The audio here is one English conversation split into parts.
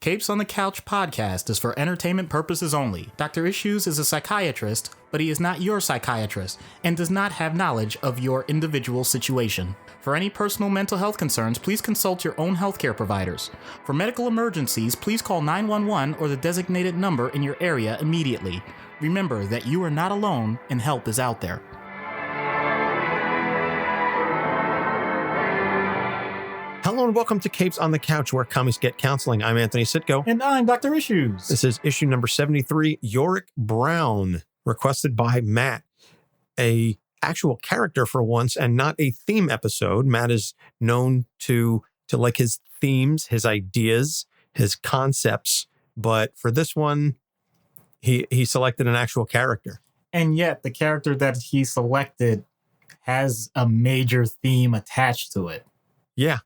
Capes on the Couch podcast is for entertainment purposes only. Dr. Issues is a psychiatrist, but he is not your psychiatrist and does not have knowledge of your individual situation. For any personal mental health concerns, please consult your own healthcare providers. For medical emergencies, please call 911 or the designated number in your area immediately. Remember that you are not alone and help is out there. Hello and welcome to Capes on the Couch, where comics get counseling. I'm Anthony Sitko. And I'm Dr. Issues. This is issue number 73, Yorick Brown, requested by Matt. A actual character for once and not a theme episode. Matt is known to like his themes, his ideas, his concepts. But for this one, he selected an actual character. And yet the character that he selected has a major theme attached to it. Yeah.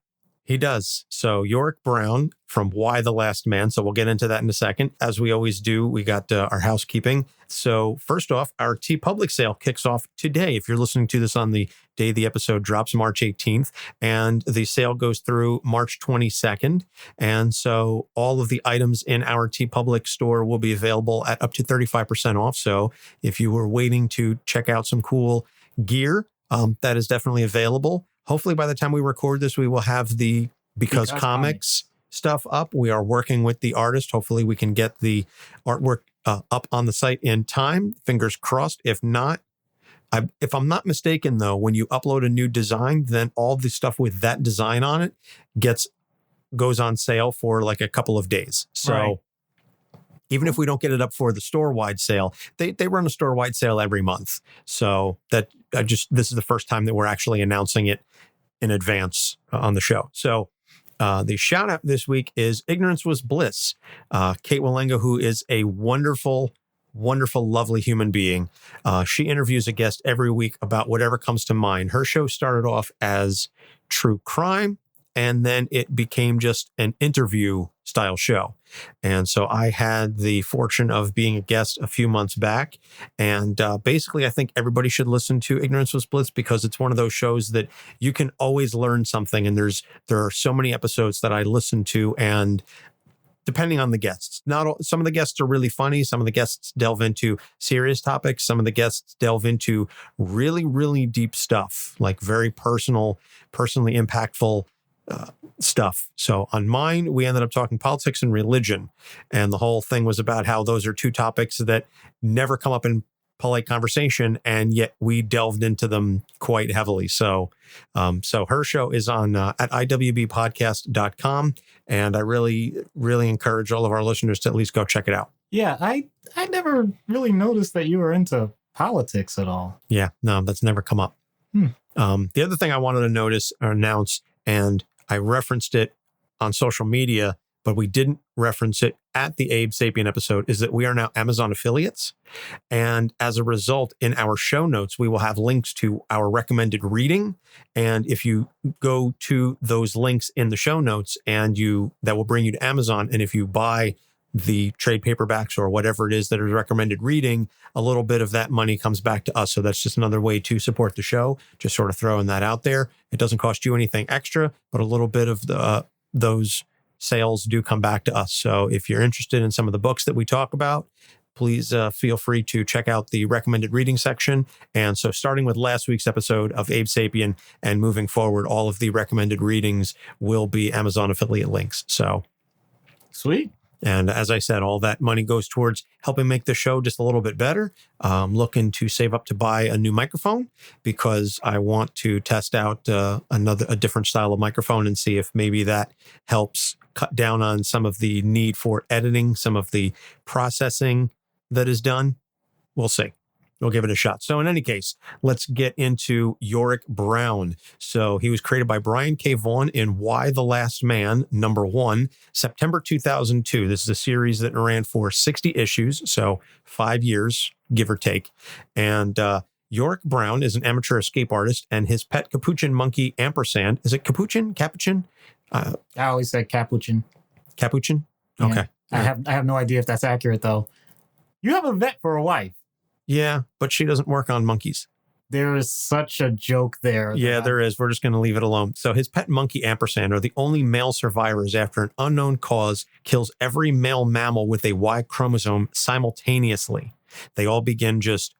He does. So Yorick Brown from Why the Last Man. So we'll get into that in a second. As we always do, we got our housekeeping. So first off, our TeePublic sale kicks off today. If you're listening to this on the day the episode drops, March 18th, and the sale goes through March 22nd. And so all of the items in our TeePublic store will be available at up to 35% off. So if you were waiting to check out some cool gear, that is definitely available. Hopefully by the time we record this, we will have the Because Comics stuff up. We are working with the artist. Hopefully we can get the artwork up on the site in time. Fingers crossed. If not, if I'm not mistaken, though, when you upload a new design, then all the stuff with that design on it goes on sale for like a couple of days. So right. Even if we don't get it up for the store-wide sale, they run a store-wide sale every month. So this is the first time that we're actually announcing it in advance on the show. So the shout out this week is Ignorance Was Bliss. Kate Walenga, who is a wonderful, wonderful, lovely human being. She interviews a guest every week about whatever comes to mind. Her show started off as true crime, and then it became just an interview style show. And so I had the fortune of being a guest a few months back. And basically, I think everybody should listen to Ignorance Was Bliss because it's one of those shows that you can always learn something. And there are so many episodes that I listen to, and depending on the guests, some of the guests are really funny. Some of the guests delve into serious topics. Some of the guests delve into really, really deep stuff, like very personally impactful stuff. So on mine, we ended up talking politics and religion. And the whole thing was about how those are two topics that never come up in polite conversation. And yet we delved into them quite heavily. So her show is on at iwbpodcast.com. And I really, really encourage all of our listeners to at least go check it out. Yeah, I never really noticed that you were into politics at all. Yeah, no, that's never come up. The other thing I wanted to announce, and I referenced it on social media, but we didn't reference it at the Abe Sapien episode, is that we are now Amazon affiliates. And as a result, in our show notes, we will have links to our recommended reading. And if you go to those links in the show notes, that will bring you to Amazon. And if you buy the trade paperbacks or whatever it is that is recommended reading, a little bit of that money comes back to us. So that's just another way to support the show. Just sort of throwing that out there. It doesn't cost you anything extra, but a little bit of those sales do come back to us. So if you're interested in some of the books that we talk about, please feel free to check out the recommended reading section. And so starting with last week's episode of Abe Sapien and moving forward, all of the recommended readings will be Amazon affiliate links. So sweet. And as I said, all that money goes towards helping make the show just a little bit better. I'm looking to save up to buy a new microphone because I want to test out a different style of microphone and see if maybe that helps cut down on some of the need for editing, some of the processing that is done. We'll see. We'll give it a shot. So in any case, let's get into Yorick Brown. So he was created by Brian K. Vaughan in Why the Last Man, #1, September 2002. This is a series that ran for 60 issues, so 5 years, give or take. And Yorick Brown is an amateur escape artist, and his pet capuchin monkey, Ampersand. Is it capuchin? Capuchin? I always said capuchin. Capuchin? Okay. Yeah. I have no idea if that's accurate, though. You have a vet for a wife. Yeah, but she doesn't work on monkeys. There is such a joke there. Yeah, there is. We're just going to leave it alone. So his pet monkey, Ampersand, are the only male survivors after an unknown cause kills every male mammal with a Y chromosome simultaneously. They all begin just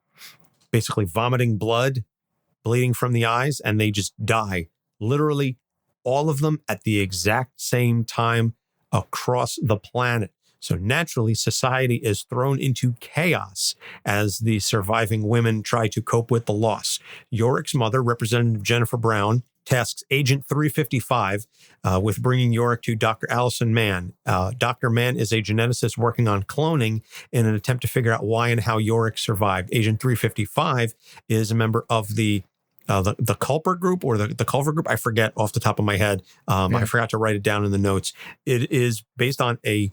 basically vomiting blood, bleeding from the eyes, and they just die. Literally all of them at the exact same time across the planet. So naturally, society is thrown into chaos as the surviving women try to cope with the loss. Yorick's mother, Representative Jennifer Brown, tasks Agent 355 with bringing Yorick to Doctor Allison Mann. Dr. Mann is a geneticist working on cloning in an attempt to figure out why and how Yorick survived. Agent 355 is a member of the Culper group or the Culver group. I forget off the top of my head. I forgot to write it down in the notes. It is based on a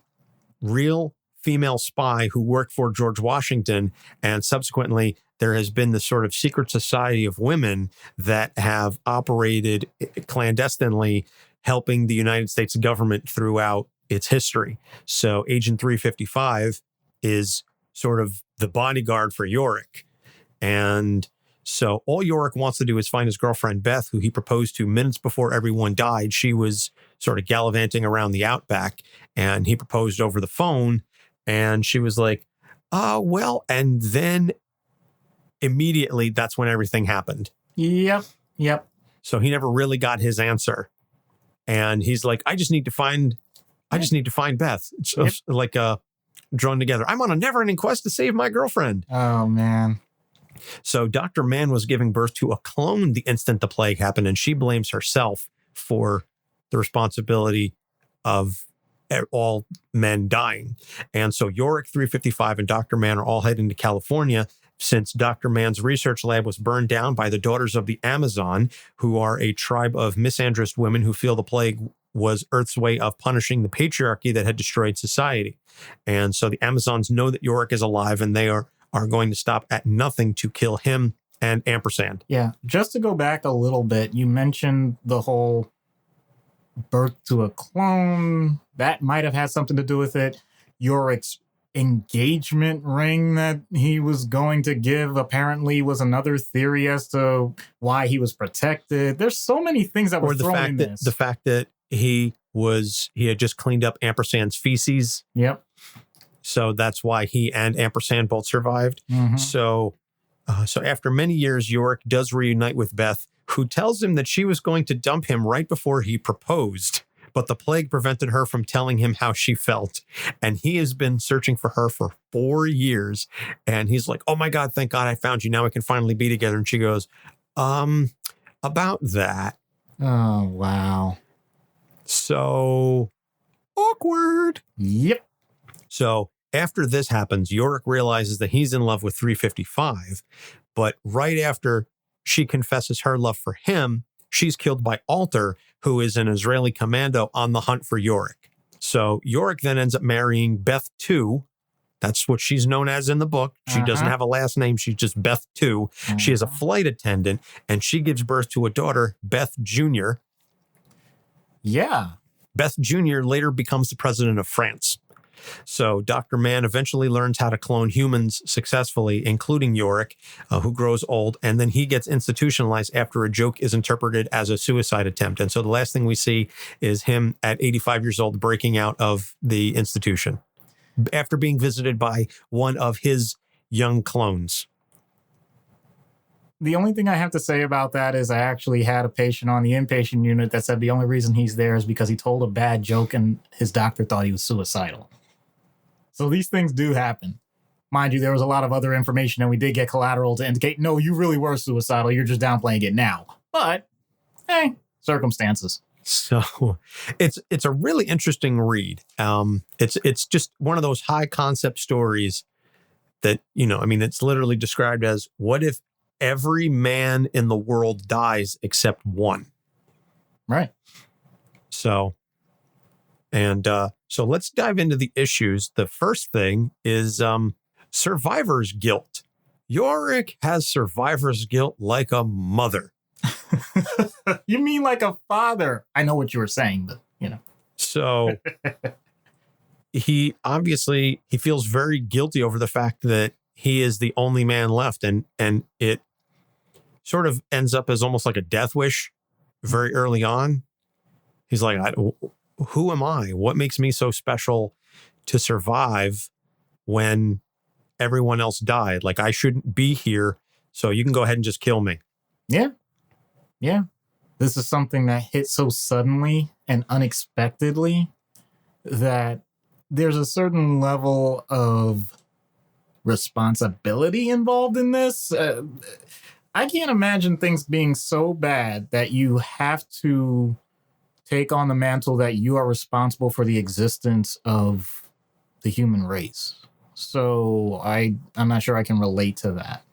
real female spy who worked for George Washington. And subsequently, there has been this sort of secret society of women that have operated clandestinely, helping the United States government throughout its history. So Agent 355 is sort of the bodyguard for Yorick. And so all Yorick wants to do is find his girlfriend, Beth, who he proposed to minutes before everyone died. She was sort of gallivanting around the outback, and he proposed over the phone. And she was like, well, and then immediately that's when everything happened. Yep. So he never really got his answer. And he's like, I just need to find Beth. It's like drawn together. I'm on a never-ending quest to save my girlfriend. Oh, man. So Dr. Mann was giving birth to a clone the instant the plague happened, and she blames herself for the responsibility of all men dying. And so Yorick 355 and Dr. Mann are all heading to California since Dr. Mann's research lab was burned down by the Daughters of the Amazon, who are a tribe of misandrist women who feel the plague was Earth's way of punishing the patriarchy that had destroyed society. And so the Amazons know that Yorick is alive, and they are going to stop at nothing to kill him and Ampersand. Yeah. Just to go back a little bit, you mentioned the whole birth to a clone. That might have had something to do with it. Yorick's engagement ring that he was going to give apparently was another theory as to why he was protected. There's so many things that were thrown in this. The fact that he had just cleaned up Ampersand's feces. Yep. So that's why he and Ampersand both survived. Mm-hmm. So after many years, Yorick does reunite with Beth, who tells him that she was going to dump him right before he proposed. But the plague prevented her from telling him how she felt. And he has been searching for her for 4 years. And he's like, oh my God, thank God I found you. Now we can finally be together. And she goes, about that. Oh, wow. So awkward. Yep. So after this happens, Yorick realizes that he's in love with 355. But right after she confesses her love for him, she's killed by Alter, who is an Israeli commando on the hunt for Yorick. So Yorick then ends up marrying Beth 2. That's what she's known as in the book. She doesn't have a last name. She's just Beth 2. She is a flight attendant, and she gives birth to a daughter, Beth Jr. Yeah. Beth Jr. later becomes the president of France. So Dr. Mann eventually learns how to clone humans successfully, including Yorick, who grows old, and then he gets institutionalized after a joke is interpreted as a suicide attempt. And so the last thing we see is him at 85 years old breaking out of the institution after being visited by one of his young clones. The only thing I have to say about that is I actually had a patient on the inpatient unit that said the only reason he's there is because he told a bad joke and his doctor thought he was suicidal. So these things do happen. Mind you, there was a lot of other information and we did get collateral to indicate, no, you really were suicidal. You're just downplaying it now. But, circumstances. So it's a really interesting read. It's just one of those high concept stories that, it's literally described as, what if every man in the world dies except one? Right. So let's dive into the issues. The first thing is survivor's guilt. Yorick has survivor's guilt like a mother. You mean like a father? I know what you were saying, but So he feels very guilty over the fact that he is the only man left, and it sort of ends up as almost like a death wish very early on. He's like, who am I? What makes me so special to survive when everyone else died? Like, I shouldn't be here, so you can go ahead and just kill me. Yeah. Yeah. This is something that hit so suddenly and unexpectedly that there's a certain level of responsibility involved in this. I can't imagine things being so bad that you have to take on the mantle that you are responsible for the existence of the human race. So I'm not sure I can relate to that.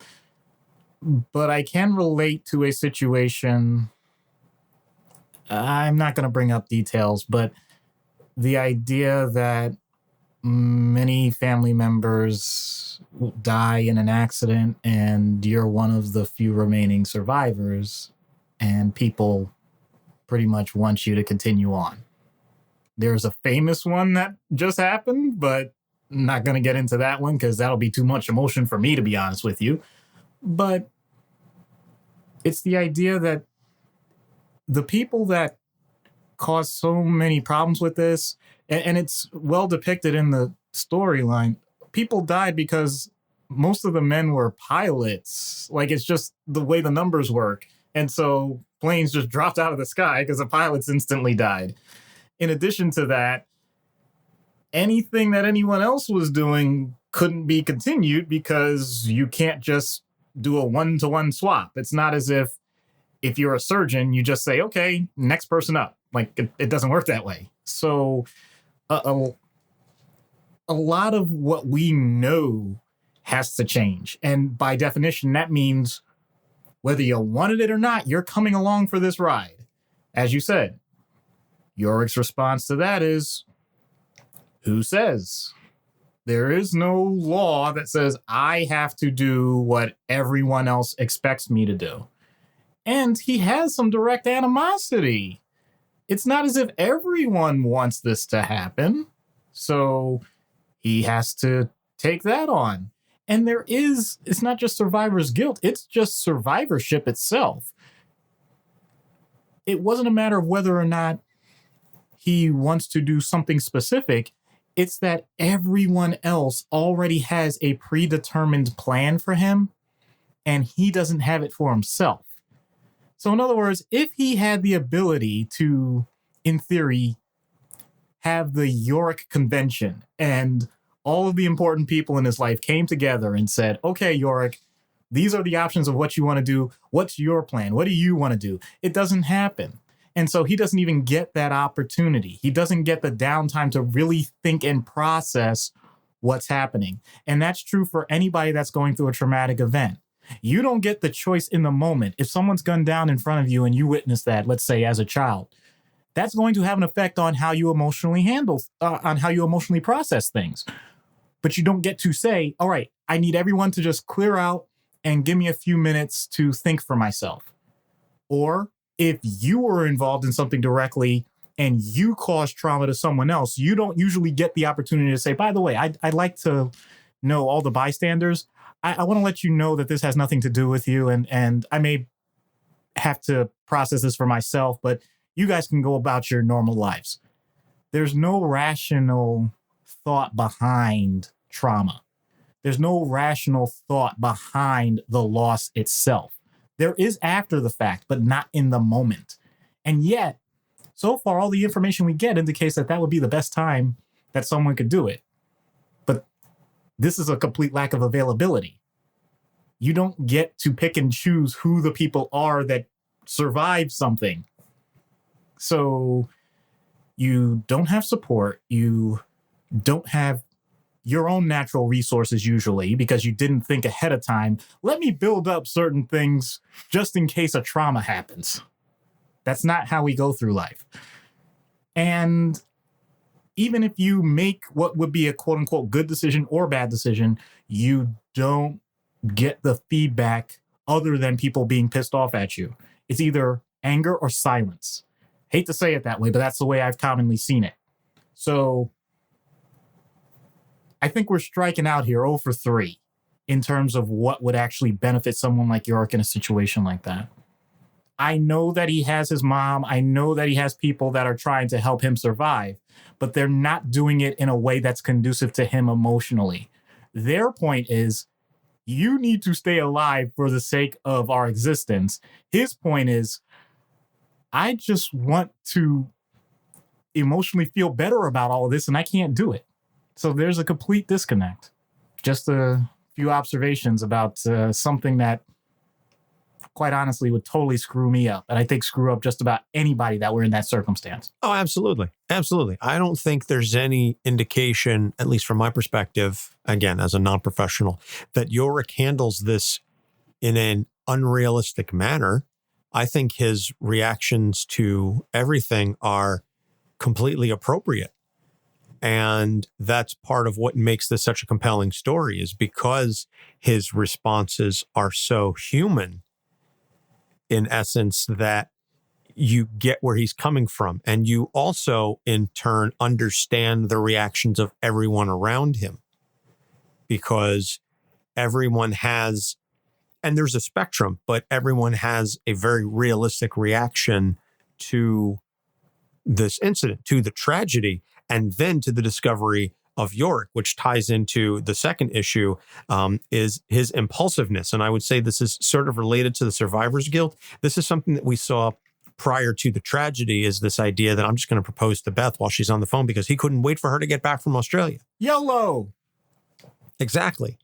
But I can relate to a situation. I'm not going to bring up details, but the idea that many family members die in an accident and you're one of the few remaining survivors and people pretty much want you to continue on. There's a famous one that just happened, but I'm not going to get into that one because that'll be too much emotion for me, to be honest with you. But it's the idea that the people that cause so many problems with this, and it's well depicted in the storyline, people died because most of the men were pilots. Like, it's just the way the numbers work. And so planes just dropped out of the sky because the pilots instantly died. In addition to that, anything that anyone else was doing couldn't be continued because you can't just do a one-to-one swap. It's not as if you're a surgeon, you just say, okay, next person up. Like, it doesn't work that way. So a lot of what we know has to change. And by definition, that means whether you wanted it or not, you're coming along for this ride. As you said, Yorick's response to that is, who says? There is no law that says I have to do what everyone else expects me to do. And he has some direct animosity. It's not as if everyone wants this to happen. So he has to take that on. And it's not just survivor's guilt, it's just survivorship itself. It wasn't a matter of whether or not he wants to do something specific. It's that everyone else already has a predetermined plan for him, and he doesn't have it for himself. So in other words, if he had the ability to, in theory, have the Yorick Convention and all of the important people in his life came together and said, okay, Yorick, these are the options of what you want to do. What's your plan? What do you want to do? It doesn't happen. And so he doesn't even get that opportunity. He doesn't get the downtime to really think and process what's happening. And that's true for anybody that's going through a traumatic event. You don't get the choice in the moment. If someone's gunned down in front of you and you witness that, let's say as a child, that's going to have an effect on how you emotionally on how you emotionally process things. But you don't get to say, all right, I need everyone to just clear out and give me a few minutes to think for myself. Or if you were involved in something directly and you caused trauma to someone else, you don't usually get the opportunity to say, by the way, I'd like to know all the bystanders. I want to let you know that this has nothing to do with you. And I may have to process this for myself, but you guys can go about your normal lives. There's no rational thought behind trauma. There's no rational thought behind the loss itself. There is after the fact, but not in the moment. And yet, so far, all the information we get indicates that would be the best time that someone could do it. But this is a complete lack of availability. You don't get to pick and choose who the people are that survive something. So you don't have support. You don't have your own natural resources usually because you didn't think ahead of time. Let me build up certain things just in case a trauma happens. That's not how we go through life. And even if you make what would be a quote unquote good decision or bad decision, you don't get the feedback other than people being pissed off at you. It's either anger or silence. Hate to say it that way, but that's the way I've commonly seen it. So I think we're striking out here 0 for 3. in terms of what would actually benefit someone like Yorick in a situation like that. I know that he has his mom. I know that he has people that are trying to help him survive, but they're not doing it in a way that's conducive to him emotionally. Their point is, you need to stay alive for the sake of our existence. His point is, I just want to emotionally feel better about all of this, and I can't do it. So there's a complete disconnect. Just a few observations about something that, quite honestly, would totally screw me up. And I think screw up just about anybody that were in that circumstance. Oh, absolutely. Absolutely. I don't think there's any indication, at least from my perspective, again, as a non-professional, that Yorick handles this in an unrealistic manner. I think his reactions to everything are completely appropriate. And that's part of what makes this such a compelling story, is because his responses are so human, in essence, that you get where he's coming from. And you also, in turn, understand the reactions of everyone around him, because everyone has, and there's a spectrum, but everyone has a very realistic reaction to this incident, to the tragedy, and then to the discovery of Yorick, which ties into the second issue, is his impulsiveness. And I would say this is sort of related to the survivor's guilt. This is something that we saw prior to the tragedy, is this idea that I'm just going to propose to Beth while she's on the phone, because he couldn't wait for her to get back from Australia. YOLO! Exactly.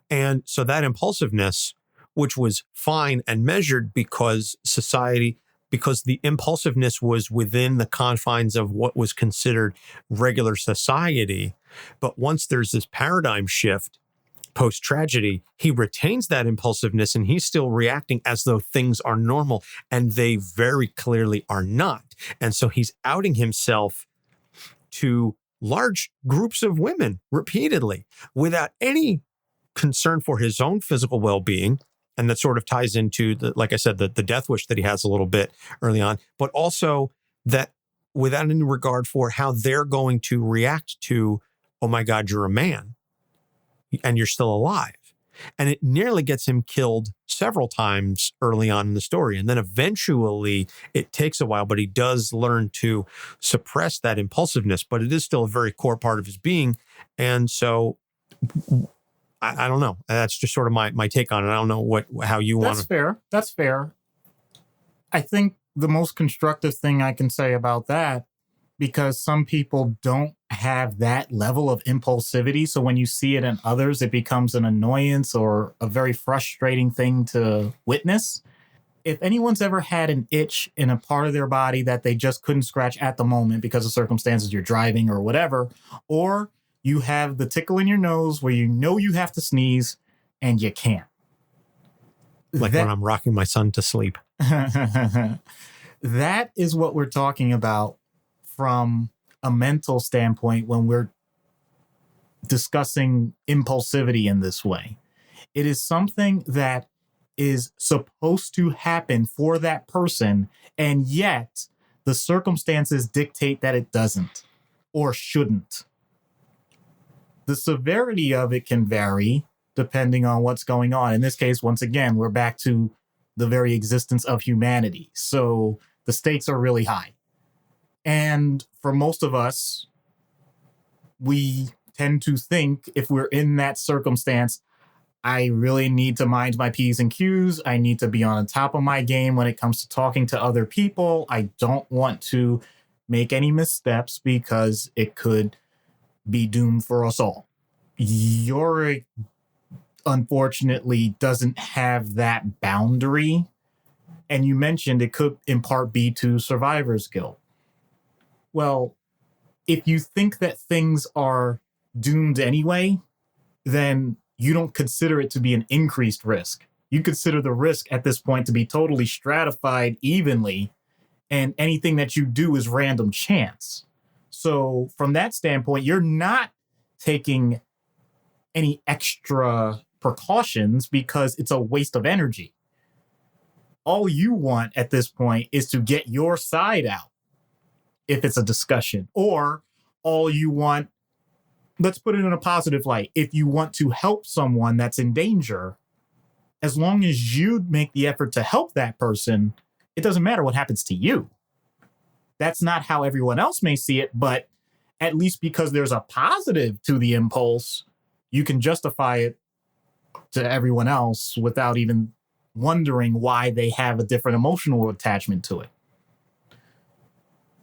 And so that impulsiveness, which was fine and measured because the impulsiveness was within the confines of what was considered regular society. But once there's this paradigm shift post-tragedy, he retains that impulsiveness and he's still reacting as though things are normal, and they very clearly are not. And so he's outing himself to large groups of women repeatedly without any concern for his own physical well-being. And that sort of ties into, like I said, the death wish that he has a little bit early on, but also that without any regard for how they're going to react to, oh my God, you're a man and you're still alive. And it nearly gets him killed several times early on in the story. And then eventually it takes a while, but he does learn to suppress that impulsiveness, but it is still a very core part of his being. And so I don't know. That's just sort of my take on it. I don't know how you want to. That's fair. That's fair. I think the most constructive thing I can say about that, because some people don't have that level of impulsivity. So when you see it in others, it becomes an annoyance or a very frustrating thing to witness. If anyone's ever had an itch in a part of their body that they just couldn't scratch at the moment because of circumstances, you're driving or whatever, or you have the tickle in your nose where you know you have to sneeze and you can't. Like when I'm rocking my son to sleep. That is what we're talking about from a mental standpoint when we're discussing impulsivity in this way. It is something that is supposed to happen for that person, and yet the circumstances dictate that it doesn't or shouldn't. The severity of it can vary depending on what's going on. In this case, once again, we're back to the very existence of humanity. So the stakes are really high. And for most of us, we tend to think, if we're in that circumstance, I really need to mind my P's and Q's. I need to be on the top of my game when it comes to talking to other people. I don't want to make any missteps because it could be doomed for us all. Yorick, unfortunately, doesn't have that boundary. And you mentioned it could in part be to survivor's guilt. Well, if you think that things are doomed anyway, then you don't consider it to be an increased risk. You consider the risk at this point to be totally stratified evenly, and anything that you do is random chance. So from that standpoint, you're not taking any extra precautions because it's a waste of energy. All you want at this point is to get your side out if it's a discussion, or all you want let's put it in a positive light. If you want to help someone that's in danger, as long as you make the effort to help that person, it doesn't matter what happens to you. That's not how everyone else may see it, but at least because there's a positive to the impulse, you can justify it to everyone else without even wondering why they have a different emotional attachment to it.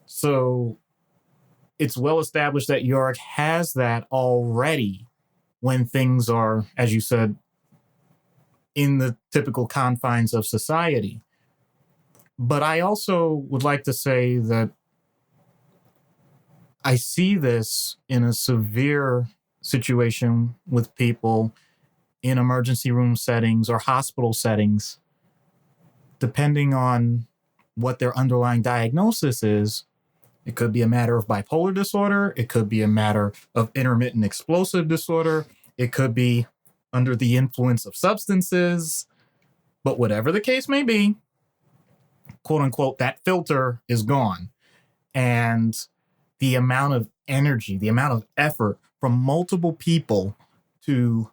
So it's well established that Yorick has that already when things are, as you said, in the typical confines of society. But I also would like to say that I see this in a severe situation with people in emergency room settings or hospital settings, depending on what their underlying diagnosis is. It could be a matter of bipolar disorder. It could be a matter of intermittent explosive disorder. It could be under the influence of substances. But whatever the case may be, quote unquote, that filter is gone. And the amount of energy, the amount of effort from multiple people to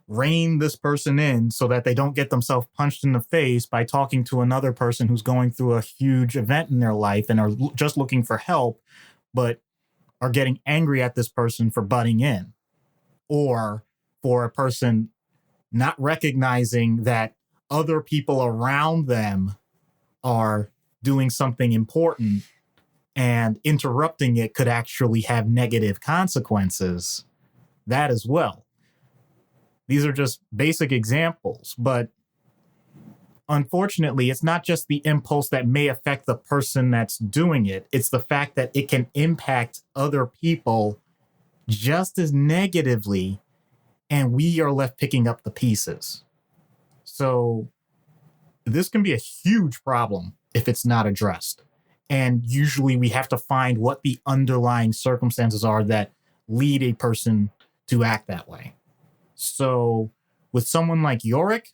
rein this person in so that they don't get themselves punched in the face by talking to another person who's going through a huge event in their life and are just looking for help, but are getting angry at this person for butting in, or for a person not recognizing that other people around them are doing something important and interrupting it could actually have negative consequences. That as well. These are just basic examples, but unfortunately, it's not just the impulse that may affect the person that's doing it. It's the fact that it can impact other people just as negatively, and we are left picking up the pieces. So this can be a huge problem if it's not addressed. And usually we have to find what the underlying circumstances are that lead a person to act that way. So with someone like Yorick,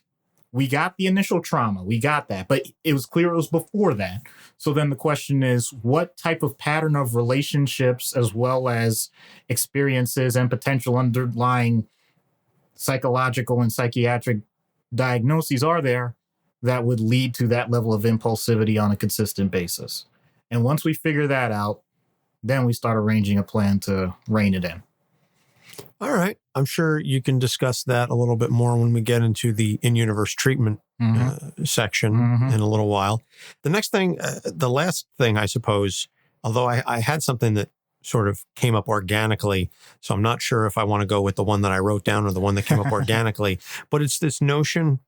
we got the initial trauma. We got that. But it was clear it was before that. So then the question is, what type of pattern of relationships as well as experiences and potential underlying psychological and psychiatric diagnoses are there that would lead to that level of impulsivity on a consistent basis? And once we figure that out, then we start arranging a plan to rein it in. All right. I'm sure you can discuss that a little bit more when we get into the in-universe treatment section in a little while. The next thing, the last thing, I suppose, although I had something that sort of came up organically, so I'm not sure if I want to go with the one that I wrote down or the one that came up organically, but it's this notion,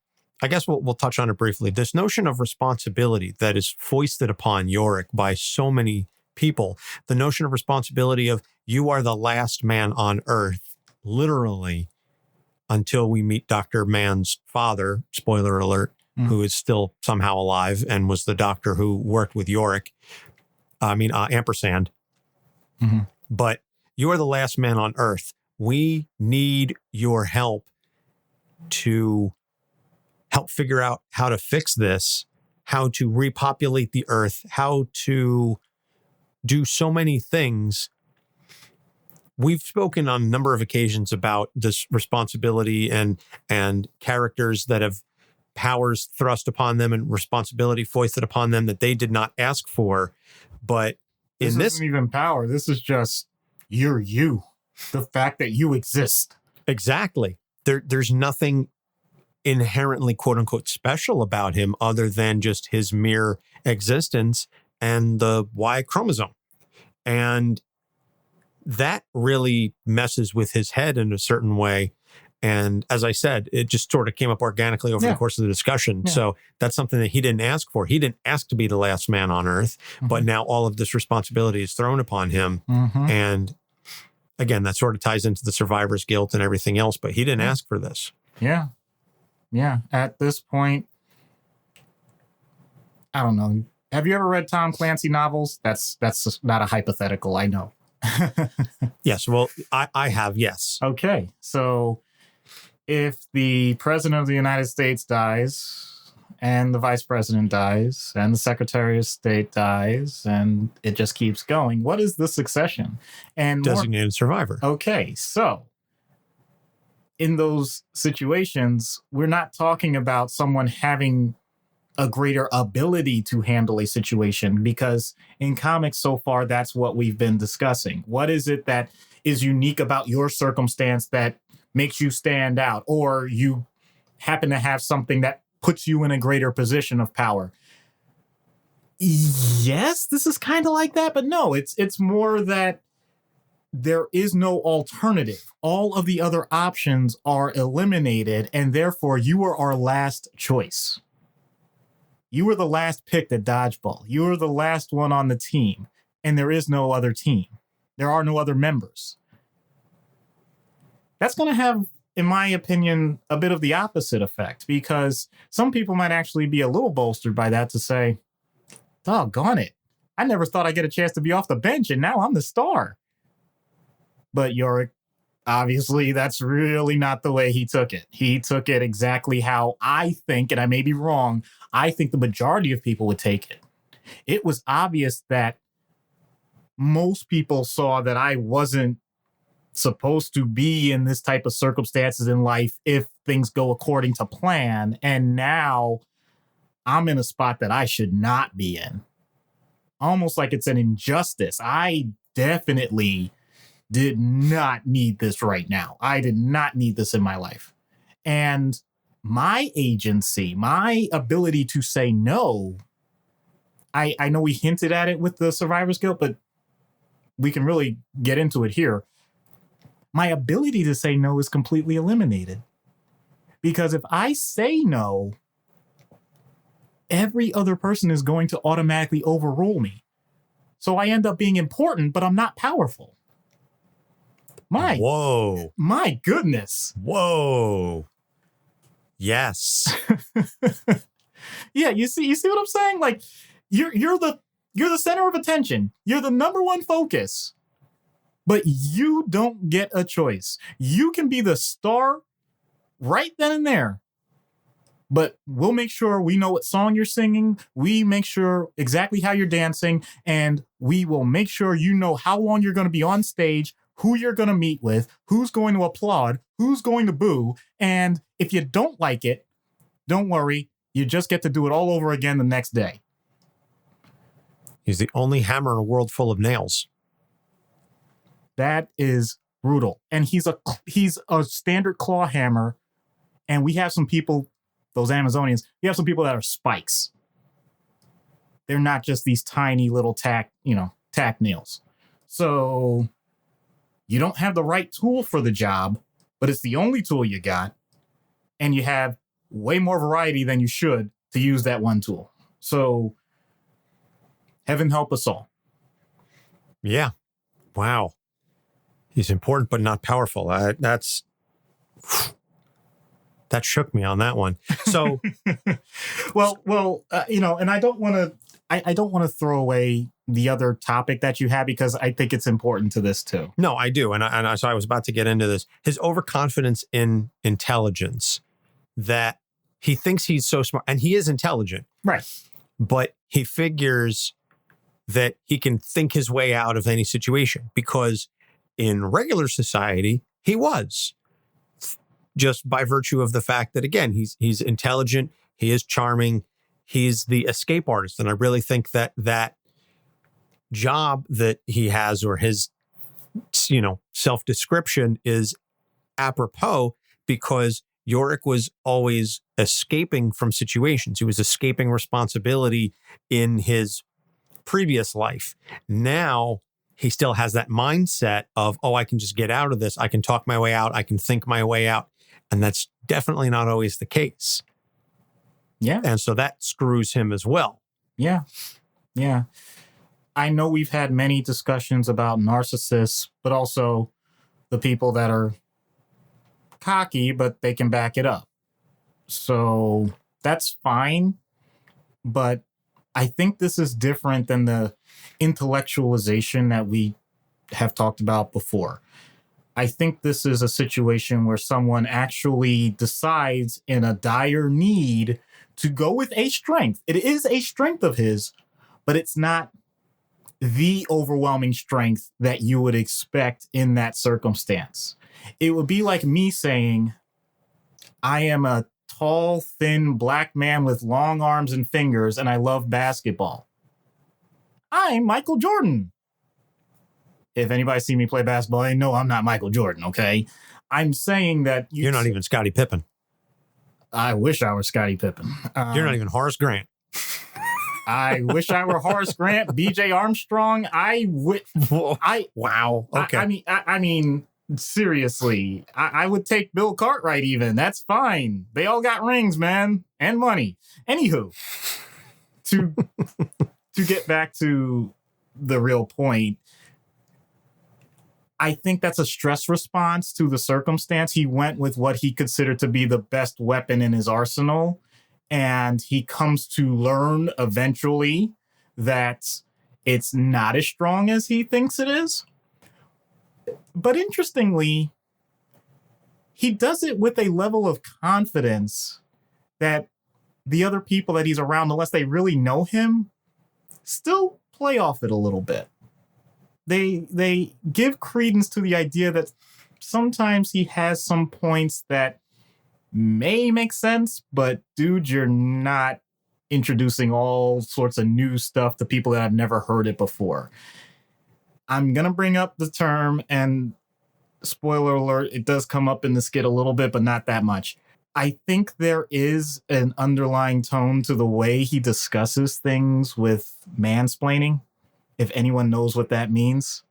I guess we'll touch on it briefly, this notion of responsibility that is foisted upon Yorick by so many people. The notion of responsibility of you are the last man on earth, literally, until we meet Dr. Mann's father, spoiler alert, who is still somehow alive and was the doctor who worked with Yorick. Ampersand. But you are the last man on earth. We need your help to help figure out how to fix this, how to repopulate the earth, how to do so many things. We've spoken on a number of occasions about this responsibility and characters that have powers thrust upon them and responsibility foisted upon them that they did not ask for. But this isn't even power. This is just you're you. The fact that you exist. Exactly. There's nothing inherently, quote unquote, special about him other than just his mere existence and the Y chromosome. And that really messes with his head in a certain way. And as I said, it just sort of came up organically over the course of the discussion. Yeah. So that's something that he didn't ask for. He didn't ask to be the last man on earth, but now all of this responsibility is thrown upon him. And again, that sort of ties into the survivor's guilt and everything else, but he didn't ask for this. Yeah. At this point, I don't know. Have you ever read Tom Clancy novels? That's not a hypothetical, I know. Yes, well, I have, yes. Okay, so if the president of the United States dies and the vice president dies, and the secretary of state dies, and it just keeps going. What is the succession? And designated survivor. Okay, so in those situations, we're not talking about someone having a greater ability to handle a situation, because in comics so far, that's what we've been discussing. What is it that is unique about your circumstance that makes you stand out, or you happen to have something that puts you in a greater position of power? Yes, this is kind of like that, but no, it's more that there is no alternative. All of the other options are eliminated, and therefore you are our last choice. You were the last picked at dodgeball. You were the last one on the team, and there is no other team. There are no other members. That's going to have, in my opinion, a bit of the opposite effect, because some people might actually be a little bolstered by that to say, doggone it, I never thought I'd get a chance to be off the bench, and now I'm the star. But Yorick, obviously, that's really not the way he took it. He took it exactly how I think, and I may be wrong, I think the majority of people would take it. It was obvious that most people saw that I wasn't supposed to be in this type of circumstances in life if things go according to plan. And now I'm in a spot that I should not be in. Almost like it's an injustice. I definitely did not need this right now. I did not need this in my life. And my agency, my ability to say no, I know we hinted at it with the survivor's guilt, but we can really get into it here. My ability to say no is completely eliminated. Because if I say no, every other person is going to automatically overrule me. So I end up being important, but I'm not powerful. Whoa. My goodness. Whoa. Yes. Yeah, you see what I'm saying? Like you're the center of attention. You're the number one focus. But you don't get a choice. You can be the star right then and there. But we'll make sure we know what song you're singing. We make sure exactly how you're dancing. And we will make sure you know how long you're going to be on stage, who you're going to meet with, who's going to applaud, who's going to boo. And if you don't like it, don't worry. You just get to do it all over again the next day. He's the only hammer in a world full of nails. That is brutal. And he's a standard claw hammer. And we have some people, those Amazonians, we have some people that are spikes. They're not just these tiny little tack nails. So you don't have the right tool for the job, but it's the only tool you got. And you have way more variety than you should to use that one tool. So heaven help us all. Yeah. Wow. He's important, but not powerful. That shook me on that one. So, and I don't want to throw away the other topic that you had, because I think it's important to this too. No, I do. So I was about to get into this. His overconfidence in intelligence, that he thinks he's so smart, and he is intelligent. Right. But he figures that he can think his way out of any situation, because in regular society, he was, just by virtue of the fact that, again, he's intelligent, he is charming, he's the escape artist. And I really think that job that he has, or his, self-description, is apropos, because Yorick was always escaping from situations. He was escaping responsibility in his previous life. Now he still has that mindset of, I can just get out of this. I can talk my way out. I can think my way out. And that's definitely not always the case. Yeah. And so that screws him as well. Yeah. Yeah. I know we've had many discussions about narcissists, but also the people that are cocky, but they can back it up. So that's fine. But I think this is different than the intellectualization that we have talked about before. I think this is a situation where someone actually decides, in a dire need, to go with a strength. It is a strength of his, but it's not the overwhelming strength that you would expect in that circumstance. It would be like me saying, I am a tall, thin black man with long arms and fingers, and I love basketball. I'm Michael Jordan. If anybody see me play basketball, they know I'm not Michael Jordan, okay? I'm saying that... You're not even Scottie Pippen. I wish I were Scottie Pippen. You're not even Horace Grant. I wish I were Horace Grant, B.J. Armstrong. Wow. Okay. I mean, seriously, I would take Bill Cartwright even. That's fine. They all got rings, man, and money. Anywho, to get back to the real point, I think that's a stress response to the circumstance. He went with what he considered to be the best weapon in his arsenal. And he comes to learn eventually that it's not as strong as he thinks it is. But interestingly, he does it with a level of confidence that the other people that he's around, unless they really know him, still play off it a little bit. They give credence to the idea that sometimes he has some points that may make sense, but dude, you're not introducing all sorts of new stuff to people that have never heard it before. I'm going to bring up the term, and spoiler alert, it does come up in the skit a little bit, but not that much. I think there is an underlying tone to the way he discusses things with mansplaining, if anyone knows what that means.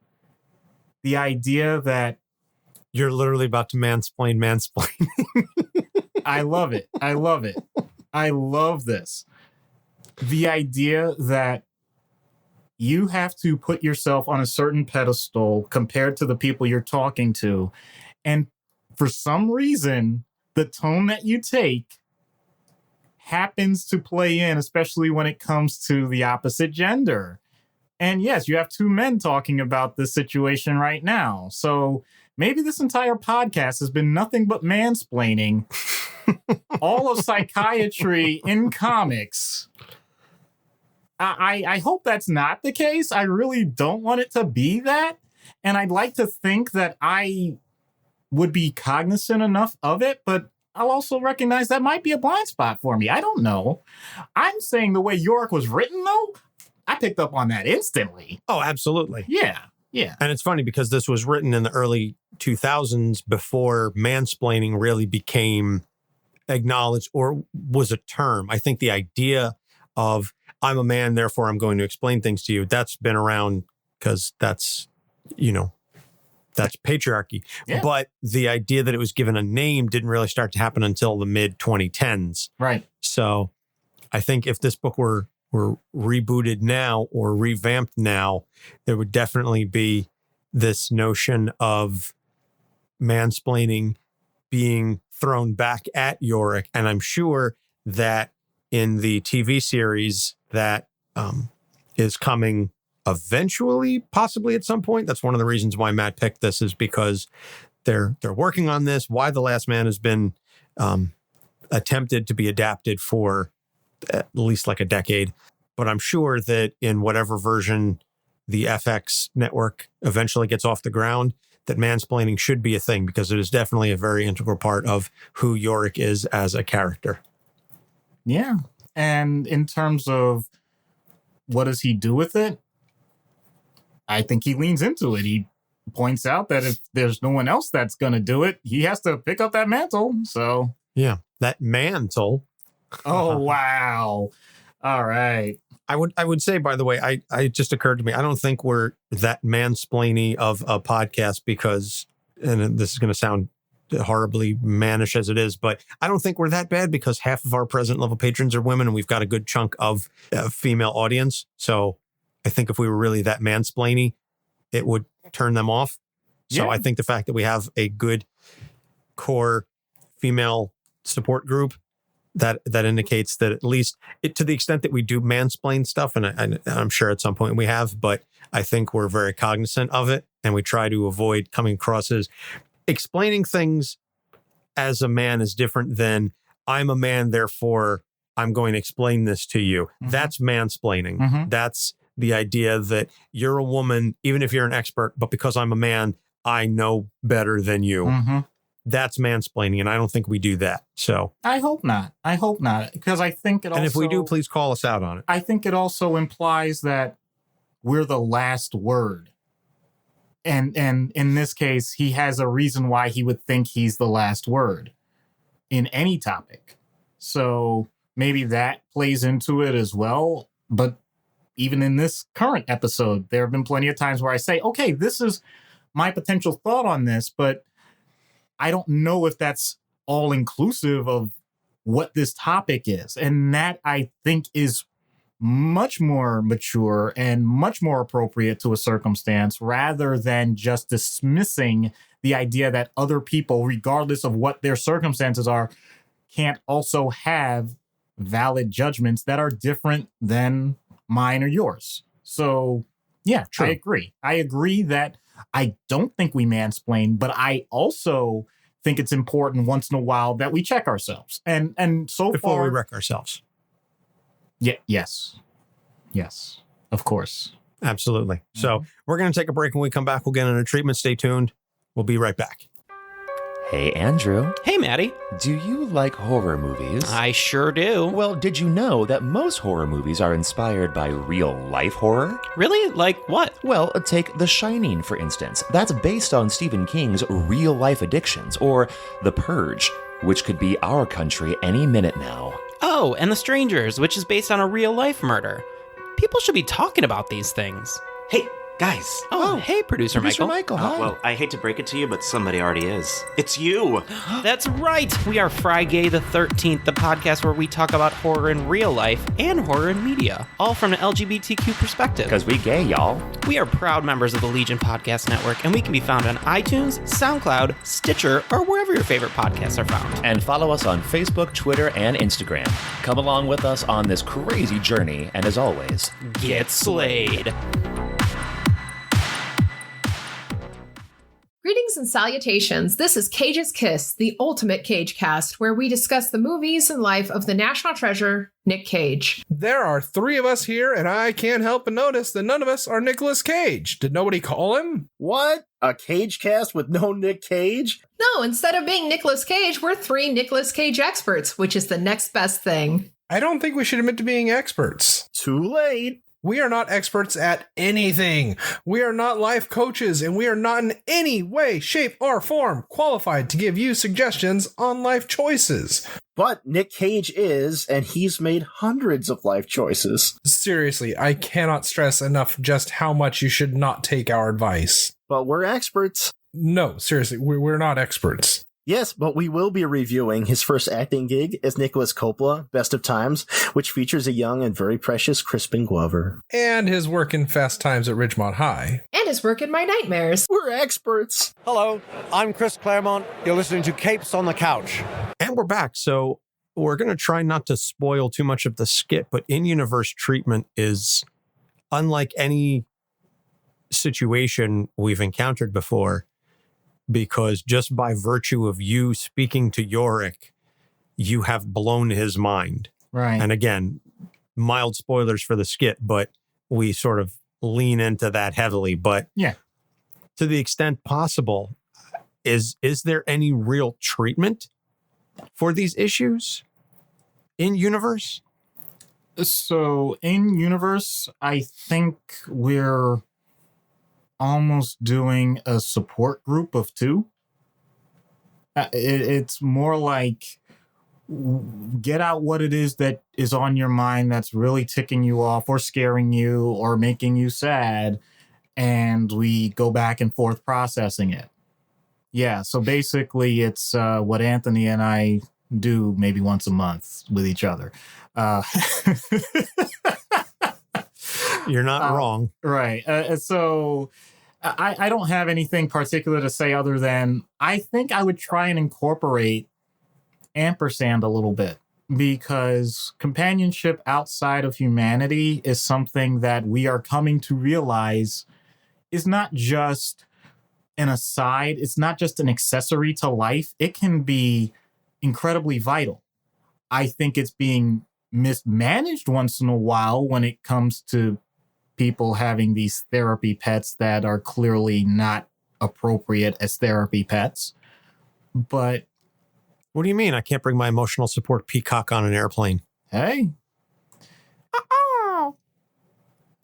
The idea that... You're literally about to mansplain. I love it. I love it. I love this. The idea that you have to put yourself on a certain pedestal compared to the people you're talking to. And for some reason, the tone that you take happens to play in, especially when it comes to the opposite gender. And yes, you have two men talking about this situation right now. So maybe this entire podcast has been nothing but mansplaining all of psychiatry in comics. I hope that's not the case. I really don't want it to be that. And I'd like to think that I would be cognizant enough of it, but I'll also recognize that might be a blind spot for me. I don't know. I'm saying the way Yorick was written, though, I picked up on that instantly. Oh, absolutely. Yeah. Yeah. And it's funny because this was written in the early 2000s before mansplaining really became acknowledged or was a term. I think the idea of I'm a man, therefore I'm going to explain things to you, that's been around because that's patriarchy. Yeah. But the idea that it was given a name didn't really start to happen until the mid 2010s. Right. So I think if this book were rebooted now or revamped now, there would definitely be this notion of mansplaining being thrown back at Yorick. And I'm sure that in the TV series that is coming eventually, possibly at some point, that's one of the reasons why Matt picked this, is because they're working on this. Why the Last Man has been attempted to be adapted for at least like a decade. But I'm sure that in whatever version the FX network eventually gets off the ground, that mansplaining should be a thing, because it is definitely a very integral part of who Yorick is as a character. Yeah. And in terms of what does he do with it, I think he leans into it. He points out that if there's no one else that's going to do it, he has to pick up that mantle. So, yeah, that mantle. Oh, wow. All right. I would say, by the way, it just occurred to me, I don't think we're that mansplainy of a podcast because, and this is going to sound horribly mannish as it is, but I don't think we're that bad because half of our present level patrons are women and we've got a good chunk of female audience. So I think if we were really that mansplainy, it would turn them off. So yeah. I think the fact that we have a good core female support group, that indicates that at least to the extent that we do mansplain stuff, and I'm sure at some point we have, but I think we're very cognizant of it, and we try to avoid coming across as explaining things as a man is different than I'm a man, therefore I'm going to explain this to you. Mm-hmm. That's mansplaining. Mm-hmm. That's the idea that you're a woman, even if you're an expert, but because I'm a man, I know better than you. Mm-hmm. That's mansplaining, and I don't think we do that. So I hope not. Because I think it also... And if we do, please call us out on it. I think it also implies that we're the last word. And in this case, he has a reason why he would think he's the last word in any topic. So maybe that plays into it as well. But even in this current episode, there have been plenty of times where I say, okay, this is my potential thought on this, but I don't know if that's all inclusive of what this topic is. And that, I think, is much more mature and much more appropriate to a circumstance, rather than just dismissing the idea that other people, regardless of what their circumstances are, can't also have valid judgments that are different than mine or yours. So, yeah, true. I agree that I don't think we mansplain, but I also think it's important once in a while that we check ourselves. And so before far, we wreck ourselves. Yeah. Yes, of course. Absolutely. Mm-hmm. So we're going to take a break. When we come back, we'll get into treatment. Stay tuned. We'll be right back. Hey, Andrew. Hey, Maddie. Do you like horror movies? I sure do. Well, did you know that most horror movies are inspired by real-life horror? Really? Like what? Well, take The Shining, for instance. That's based on Stephen King's real-life addictions, or The Purge, which could be our country any minute now. Oh, and The Strangers, which is based on a real-life murder. People should be talking about these things. Hey, guys. Oh, hey, Producer Michael. Hi. Well, I hate to break it to you, but somebody already is. It's you. That's right. We are Friday the 13th, the podcast where we talk about horror in real life and horror in media, all from an LGBTQ perspective. Because we gay, y'all. We are proud members of the Legion Podcast Network, and we can be found on iTunes, SoundCloud, Stitcher, or wherever your favorite podcasts are found. And follow us on Facebook, Twitter, and Instagram. Come along with us on this crazy journey, and as always, Get slayed. Greetings and salutations. This is Cage's Kiss, the ultimate Cage cast, where we discuss the movies and life of the national treasure, Nick Cage. There are three of us here, and I can't help but notice that none of us are Nicolas Cage. Did nobody call him? What? A Cage cast with no Nick Cage? No, instead of being Nicolas Cage, we're three Nicolas Cage experts, which is the next best thing. I don't think we should admit to being experts. Too late. We are not experts at anything. We are not life coaches, and we are not in any way, shape, or form qualified to give you suggestions on life choices. But Nick Cage is, and he's made hundreds of life choices. Seriously, I cannot stress enough just how much you should not take our advice. But we're experts. No, seriously, we're not experts. Yes, but we will be reviewing his first acting gig as Nicholas Coppola, Best of Times, which features a young and very precious Crispin Glover. And his work in Fast Times at Ridgemont High. And his work in My Nightmares. We're experts. Hello, I'm Chris Claremont. You're listening to Capes on the Couch. And we're back. So we're going to try not to spoil too much of the skit, but in-universe treatment is unlike any situation we've encountered before, because just by virtue of you speaking to Yorick, you have blown his mind. Right. And again, mild spoilers for the skit, but we sort of lean into that heavily. But yeah, to the extent possible, is there any real treatment for these issues in universe? So in universe, I think we're almost doing a support group of two. It's more like get out what it is that is on your mind that's really ticking you off or scaring you or making you sad, and we go back and forth processing it. Yeah, so basically it's what Anthony and I do maybe once a month with each other. You're not wrong. Right. So I don't have anything particular to say other than I think I would try and incorporate Ampersand a little bit, because companionship outside of humanity is something that we are coming to realize is not just an aside. It's not just an accessory to life. It can be incredibly vital. I think it's being mismanaged once in a while when it comes to people having these therapy pets that are clearly not appropriate as therapy pets. But What do you mean? I can't bring my emotional support peacock on an airplane. hey.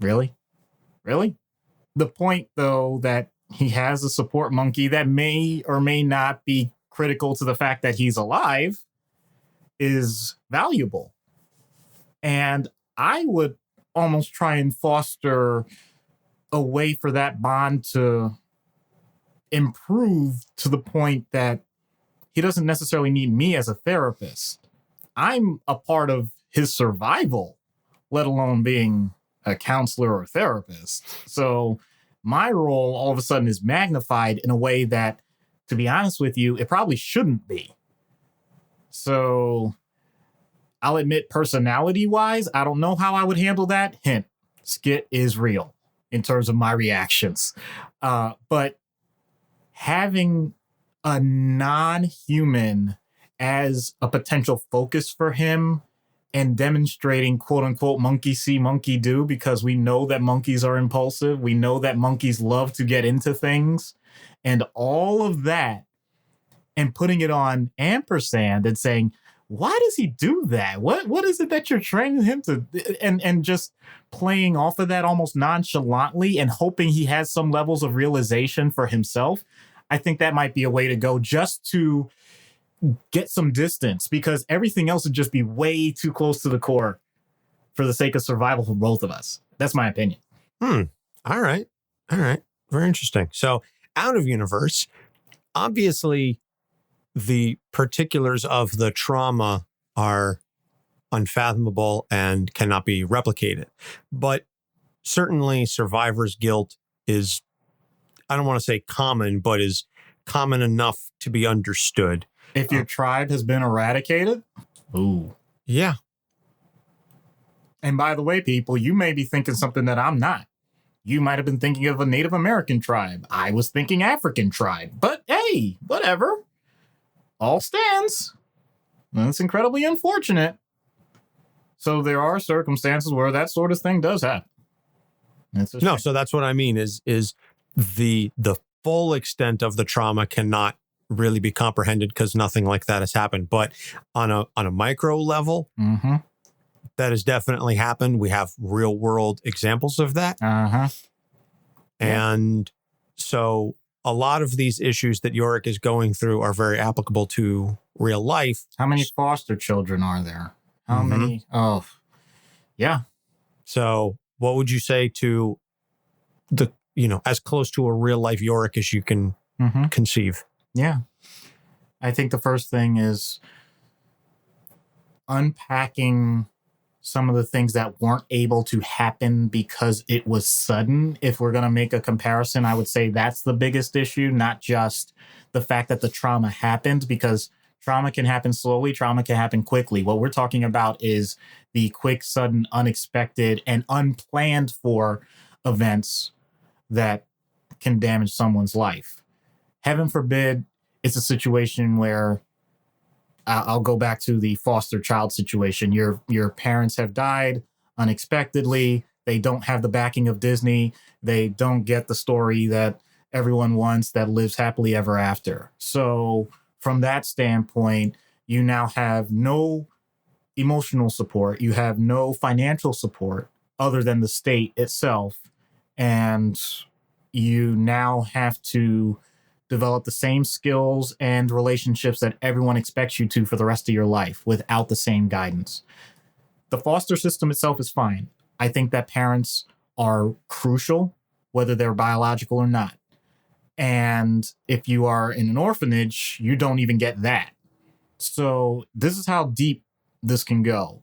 Really? Really? The point, though, that he has a support monkey that may or may not be critical to the fact that he's alive is valuable. And I would almost try and foster a way for that bond to improve to the point that he doesn't necessarily need me as a therapist. I'm a part of his survival, let alone being a counselor or therapist. So my role all of a sudden is magnified in a way that, to be honest with you, it probably shouldn't be. So I'll admit, personality-wise, I don't know how I would handle that. Hint, Skit is real in terms of my reactions. But having a non-human as a potential focus for him and demonstrating quote-unquote monkey see, monkey do, because we know that monkeys are impulsive. We know that monkeys love to get into things. And all of that, and putting it on Ampersand and saying, why does he do that? What is it that you're training him to? And just playing off of that almost nonchalantly and hoping he has some levels of realization for himself. I think that might be a way to go, just to get some distance, because everything else would just be way too close to the core for the sake of survival for both of us. That's my opinion. All right. Very interesting. So out of universe, obviously the particulars of the trauma are unfathomable and cannot be replicated. But certainly survivor's guilt is, I don't want to say common, but is common enough to be understood. If your tribe has been eradicated, ooh. Yeah. And by the way, people, you may be thinking something that I'm not. You might have been thinking of a Native American tribe. I was thinking African tribe. But hey, whatever. All stands. That's incredibly unfortunate. So there are circumstances where that sort of thing does happen. No, so that's what I mean is the full extent of the trauma cannot really be comprehended because nothing like that has happened. But on a micro level, that has definitely happened. We have real world examples of that. And so a lot of these issues that Yorick is going through are very applicable to real life. How many foster children are there? How many? Oh, yeah. So what would you say to the, as close to a real life Yorick as you can conceive? Yeah. I think the first thing is unpacking some of the things that weren't able to happen because it was sudden. If we're going to make a comparison, I would say that's the biggest issue, not just the fact that the trauma happened, because trauma can happen slowly, trauma can happen quickly. What we're talking about is the quick, sudden, unexpected, and unplanned for events that can damage someone's life. Heaven forbid it's a situation where I'll go back to the foster child situation. Your parents have died unexpectedly. They don't have the backing of Disney. They don't get the story that everyone wants that lives happily ever after. So from that standpoint, you now have no emotional support. You have no financial support other than the state itself. And you now have to develop the same skills and relationships that everyone expects you to for the rest of your life without the same guidance. The foster system itself is fine. I think that parents are crucial, whether they're biological or not. And if you are in an orphanage, you don't even get that. So this is how deep this can go.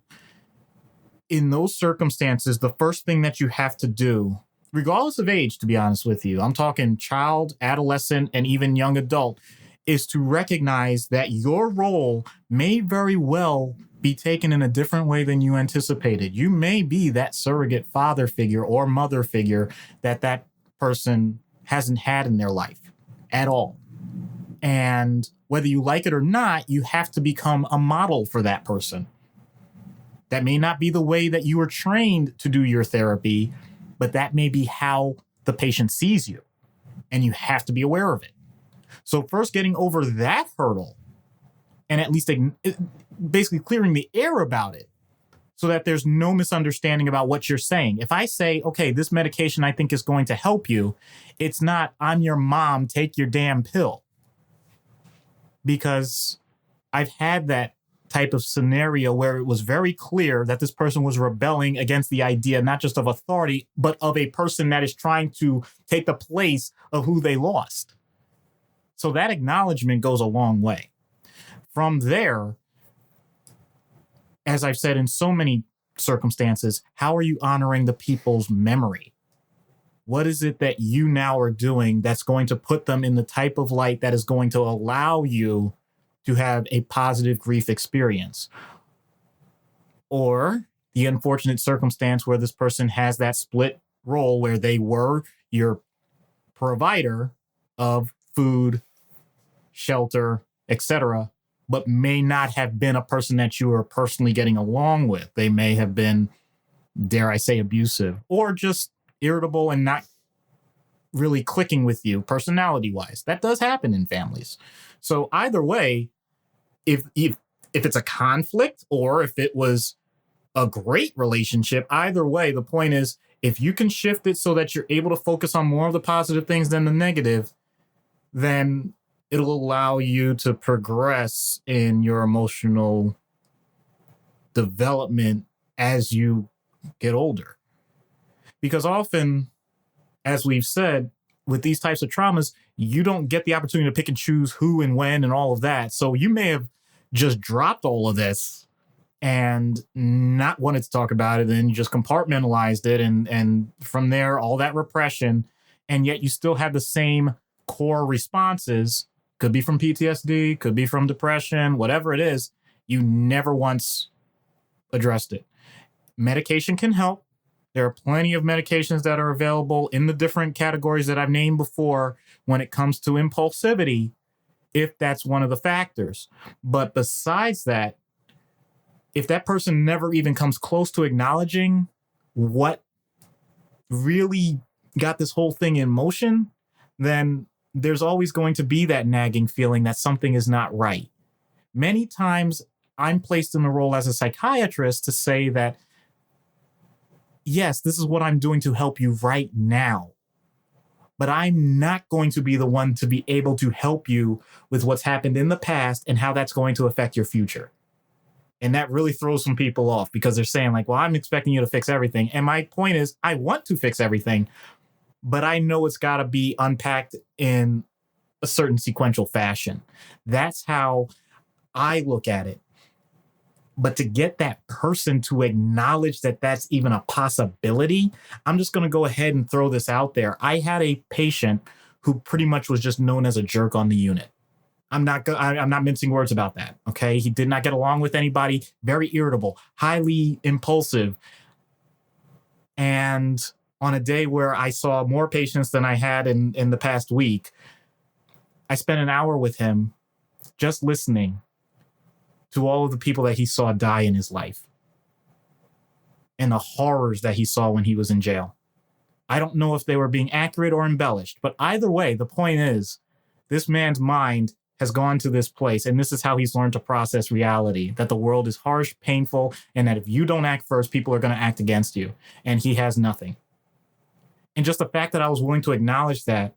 In those circumstances, the first thing that you have to do, regardless of age, to be honest with you, I'm talking child, adolescent, and even young adult, is to recognize that your role may very well be taken in a different way than you anticipated. You may be that surrogate father figure or mother figure that person hasn't had in their life at all. And whether you like it or not, you have to become a model for that person. That may not be the way that you were trained to do your therapy, but that may be how the patient sees you. And you have to be aware of it. So first getting over that hurdle and at least basically clearing the air about it so that there's no misunderstanding about what you're saying. If I say, okay, this medication I think is going to help you, it's not, I'm your mom, take your damn pill. Because I've had that type of scenario where it was very clear that this person was rebelling against the idea, not just of authority, but of a person that is trying to take the place of who they lost. So that acknowledgement goes a long way. From there, as I've said in so many circumstances, how are you honoring the people's memory? What is it that you now are doing that's going to put them in the type of light that is going to allow you to have a positive grief experience? Or the unfortunate circumstance where this person has that split role where they were your provider of food, shelter, etc., but may not have been a person that you were personally getting along with. They may have been, dare I say, abusive or just irritable and not really clicking with you personality-wise. That does happen in families. So either way, if it's a conflict or if it was a great relationship, either way, the point is, if you can shift it so that you're able to focus on more of the positive things than the negative, then it'll allow you to progress in your emotional development as you get older. Because often, as we've said, with these types of traumas, you don't get the opportunity to pick and choose who and when and all of that. So you may have just dropped all of this and not wanted to talk about it, and you just compartmentalized it. And from there, all that repression, and yet you still have the same core responses. Could be from PTSD, could be from depression, whatever it is, you never once addressed it. Medication can help. There are plenty of medications that are available in the different categories that I've named before when it comes to impulsivity, if that's one of the factors. But besides that, if that person never even comes close to acknowledging what really got this whole thing in motion, then there's always going to be that nagging feeling that something is not right. Many times I'm placed in the role as a psychiatrist to say that, yes, this is what I'm doing to help you right now, but I'm not going to be the one to be able to help you with what's happened in the past and how that's going to affect your future. And that really throws some people off because they're saying like, well, I'm expecting you to fix everything. And my point is, I want to fix everything, but I know it's got to be unpacked in a certain sequential fashion. That's how I look at it. But to get that person to acknowledge that that's even a possibility, I'm just going to go ahead and throw this out there. I had a patient who pretty much was just known as a jerk on the unit. I'm not mincing words about that, okay? He did not get along with anybody, very irritable, highly impulsive. And on a day where I saw more patients than I had in the past week, I spent an hour with him just listening to all of the people that he saw die in his life and the horrors that he saw when he was in jail. I don't know if they were being accurate or embellished, but either way, the point is, this man's mind has gone to this place, and this is how he's learned to process reality, that the world is harsh, painful, and that if you don't act first, people are going to act against you, and he has nothing. And just the fact that I was willing to acknowledge that,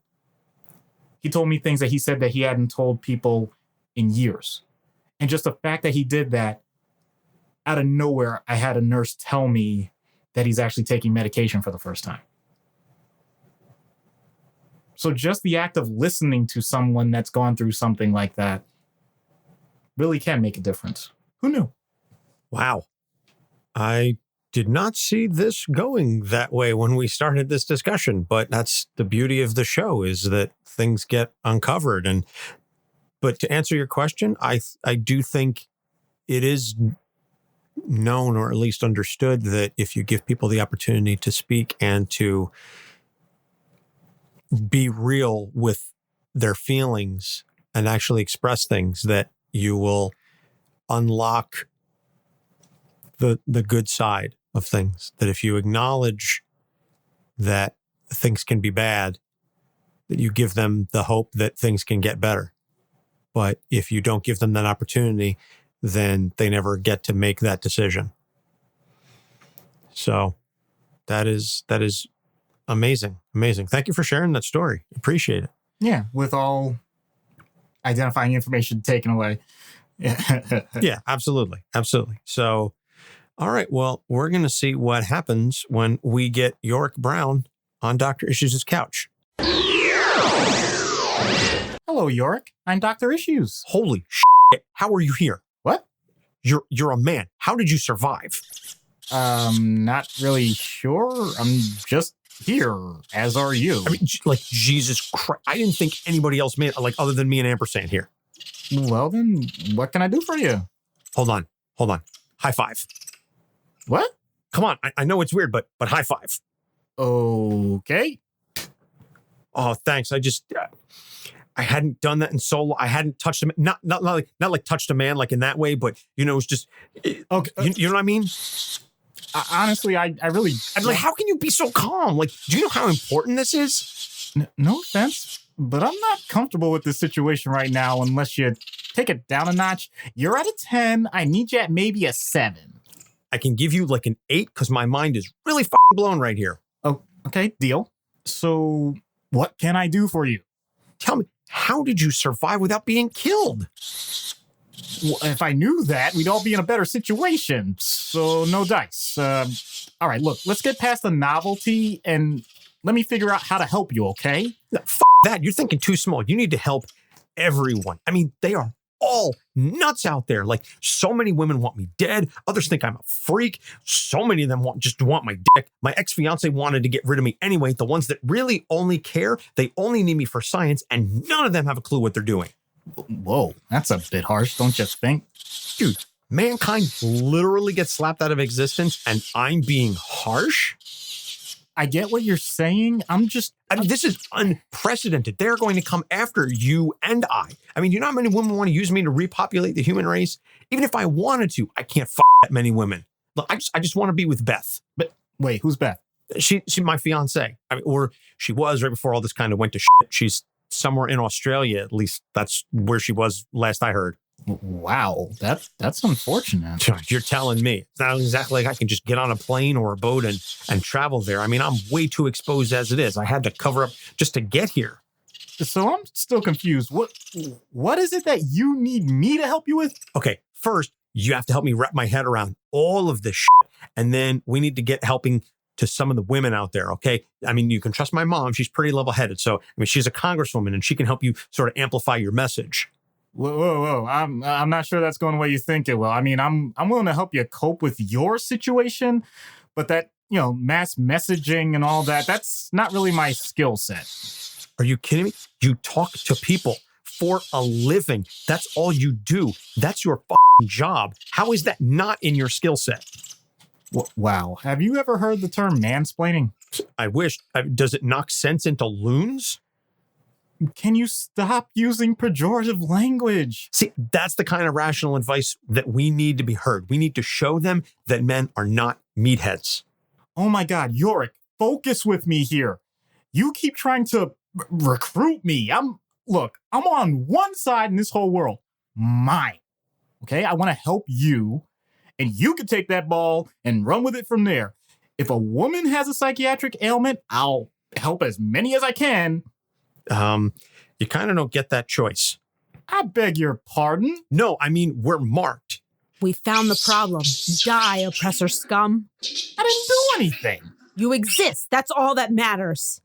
he told me things that he said that he hadn't told people in years. And just the fact that he did that, out of nowhere, I had a nurse tell me that he's actually taking medication for the first time. So just the act of listening to someone that's gone through something like that really can make a difference. Who knew? Wow. I did not see this going that way when we started this discussion, but that's the beauty of the show, is that things get uncovered. But to answer your question, I do think it is known, or at least understood, that if you give people the opportunity to speak and to be real with their feelings and actually express things, that you will unlock the good side of things. That if you acknowledge that things can be bad, that you give them the hope that things can get better. But if you don't give them that opportunity, then they never get to make that decision. So that is amazing. Amazing. Thank you for sharing that story. Appreciate it. Yeah, with all identifying information taken away. Yeah, absolutely. Absolutely. So, all right. Well, we're going to see what happens when we get Yorick Brown on Dr. Issues' couch. Hello, Yorick. I'm Dr. Issues. Holy shit. How are you here? What? You're a man. How did you survive? Not really sure. I'm just here, as are you. I mean, like, Jesus Christ. I didn't think anybody else made it, like, other than me and Ampersand here. Well, then, what can I do for you? Hold on. High five. What? Come on. I know it's weird, but high five. Okay. Oh, thanks. I hadn't done that in so long. I hadn't touched him. Not like touched a man like in that way, but it's just, Okay. You know what I mean? Honestly, I really... I'm like, how can you be so calm? Like, do you know how important this is? No offense, but I'm not comfortable with this situation right now unless you take it down a notch. You're at a 10. I need you at maybe a 7. I can give you like an 8 because my mind is really fucking blown right here. Oh, okay, deal. So, what can I do for you? Tell me, how did you survive without being killed? Well, if I knew that, we'd all be in a better situation. So, no dice. All right, look, let's get past the novelty and let me figure out how to help you, okay? No, that. You're thinking too small. You need to help everyone. I mean, they are all nuts out there. Like, so many women want me dead. Others think I'm a freak. So many of them just want my dick. My ex-fiance wanted to get rid of me anyway. The ones that really only care, they only need me for science, and none of them have a clue what they're doing. Whoa, that's a bit harsh, don't you think? Dude, mankind literally gets slapped out of existence, and I'm being harsh? I get what you're saying. I mean, this is unprecedented. They're going to come after you and I. I mean, you know how many women want to use me to repopulate the human race? Even if I wanted to, I can't that many women. Look, I just want to be with Beth. But wait, who's Beth? She's my fiance. I mean, or she was right before all this kind of went to shit. She's somewhere in Australia. At least that's where she was last I heard. Wow, that's unfortunate. You're telling me. It's not exactly like I can just get on a plane or a boat and travel there. I mean, I'm way too exposed as it is. I had to cover up just to get here. So I'm still confused. What is it that you need me to help you with? Okay, first, you have to help me wrap my head around all of this shit. And then we need to get helping to some of the women out there, okay? I mean, you can trust my mom. She's pretty level-headed. So, I mean, she's a congresswoman and she can help you sort of amplify your message. Whoa. I'm not sure that's going the way you think it will. I mean, I'm willing to help you cope with your situation, but that, mass messaging and all that's not really my skill set. Are you kidding me? You talk to people for a living. That's all you do. That's your job. How is that not in your skill set? Wow. Have you ever heard the term mansplaining? I wish. Does it knock sense into loons? Can you stop using pejorative language? See, that's the kind of rational advice that we need to be heard. We need to show them that men are not meatheads. Oh my God, Yorick, focus with me here. You keep trying to recruit me. I'm on one side in this whole world. Mine. Okay, I want to help you, and you can take that ball and run with it from there. If a woman has a psychiatric ailment, I'll help as many as I can. You kind of don't get that choice. I beg your pardon? No, I mean, we're marked. We found the problem. Die, oppressor scum. I didn't do anything. You exist. That's all that matters.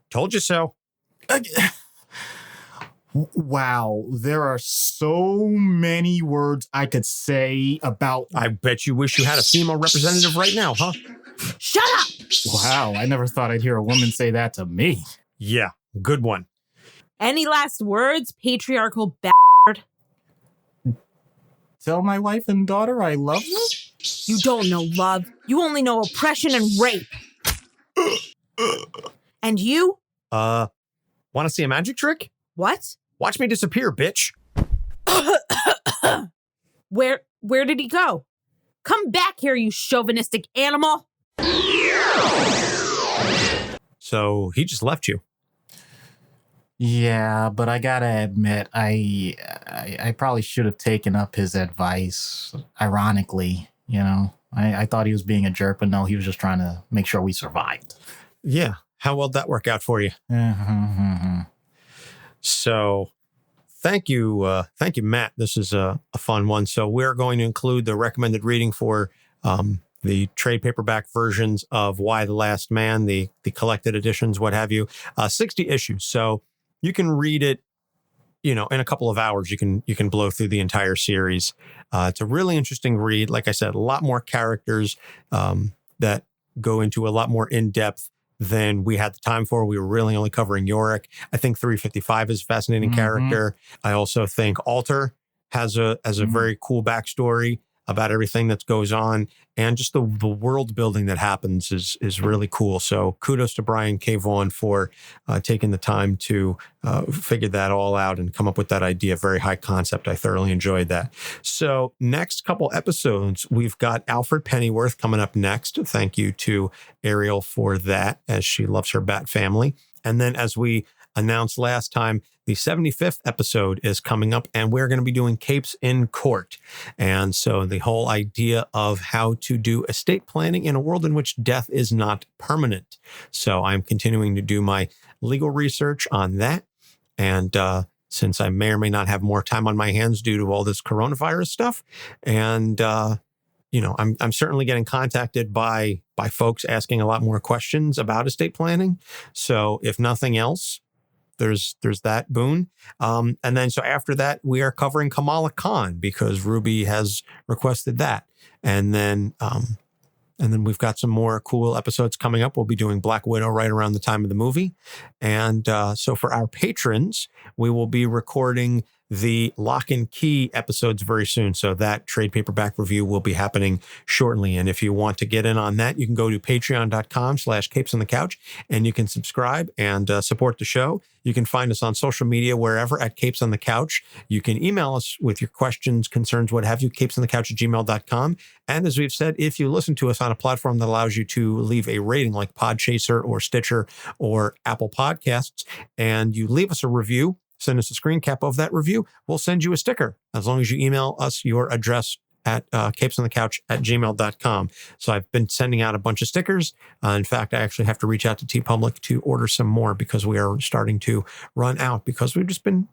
Told you so. Wow, there are so many words I could say about... I bet you wish you had a female representative right now, huh? Shut up! Wow, I never thought I'd hear a woman say that to me. Yeah, good one. Any last words, patriarchal bastard? Tell my wife and daughter I love them? You don't know love. You only know oppression and rape. And you? Want to see a magic trick? What? Watch me disappear, bitch. Where did he go? Come back here, you chauvinistic animal. So he just left you. Yeah, but I gotta admit, I probably should have taken up his advice. Ironically, I thought he was being a jerk, but no, he was just trying to make sure we survived. Yeah. How well did that work out for you? So thank you, Matt. This is a fun one. So we're going to include the recommended reading for the trade paperback versions of Why the Last Man, the collected editions, what have you, 60 issues. So you can read it, in a couple of hours. You can blow through the entire series. It's a really interesting read. Like I said, a lot more characters that go into a lot more in depth than we had the time for. We were really only covering Yorick. I think 355 is a fascinating character. I also think Alter has a very cool backstory about everything that goes on, and just the world building that happens is really cool. So kudos to Brian K. Vaughan for taking the time to figure that all out and come up with that idea. Very high concept. I thoroughly enjoyed that. So next couple episodes, we've got Alfred Pennyworth coming up next. Thank you to Ariel for that, as she loves her Bat family. And then, as we announced last time, the 75th episode is coming up, and we're going to be doing Capes in Court. And so the whole idea of how to do estate planning in a world in which death is not permanent. So I'm continuing to do my legal research on that. And since I may or may not have more time on my hands due to all this coronavirus stuff, and I'm certainly getting contacted by folks asking a lot more questions about estate planning. So if nothing else, there's that boon. And then so after that, we are covering Kamala Khan because Ruby has requested that. And then we've got some more cool episodes coming up. We'll be doing Black Widow right around the time of the movie. And so for our patrons, we will be recording the Lock and Key episodes very soon. So that trade paperback review will be happening shortly. And if you want to get in on that, you can go to patreon.com/Capes on the Couch, and you can subscribe and support the show. You can find us on social media wherever at Capes on the Couch. You can email us with your questions, concerns, what have you, capesonthecouch@gmail.com. And as we've said, if you listen to us on a platform that allows you to leave a rating like Podchaser or Stitcher or Apple Podcasts, and you leave us a review, send us a screen cap of that review, we'll send you a sticker as long as you email us your address at capesonthecouch@gmail.com. So I've been sending out a bunch of stickers. In fact, I actually have to reach out to TeePublic to order some more because we are starting to run out because we've been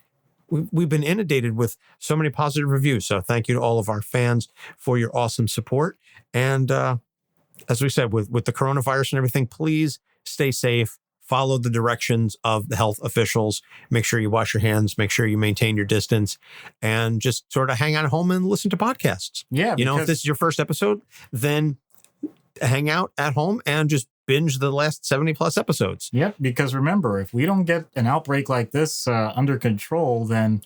inundated with so many positive reviews. So thank you to all of our fans for your awesome support. And as we said, with the coronavirus and everything, please stay safe. Follow the directions of the health officials. Make sure you wash your hands. Make sure you maintain your distance, and just sort of hang out at home and listen to podcasts. Yeah. If this is your first episode, then hang out at home and just binge the last 70 plus episodes. Yep. Because remember, if we don't get an outbreak like this under control, then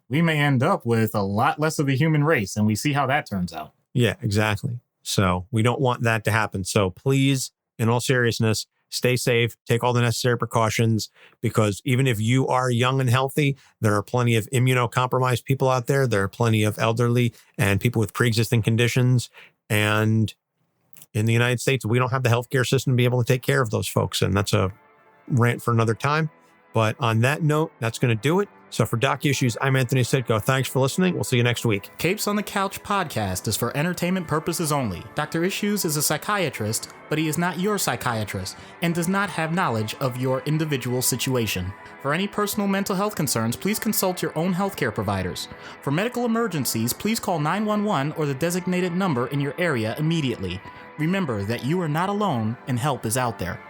we may end up with a lot less of the human race, and we see how that turns out. Yeah, exactly. So we don't want that to happen. So please, in all seriousness, stay safe, take all the necessary precautions, because even if you are young and healthy, there are plenty of immunocompromised people out there. There are plenty of elderly and people with pre-existing conditions. And in the United States, we don't have the healthcare system to be able to take care of those folks. And that's a rant for another time. But on that note, that's going to do it. So for Doc Issues, I'm Anthony Sitko. Thanks for listening. We'll see you next week. Capes on the Couch podcast is for entertainment purposes only. Dr. Issues is a psychiatrist, but he is not your psychiatrist and does not have knowledge of your individual situation. For any personal mental health concerns, please consult your own healthcare providers. For medical emergencies, please call 911 or the designated number in your area immediately. Remember that you are not alone and help is out there.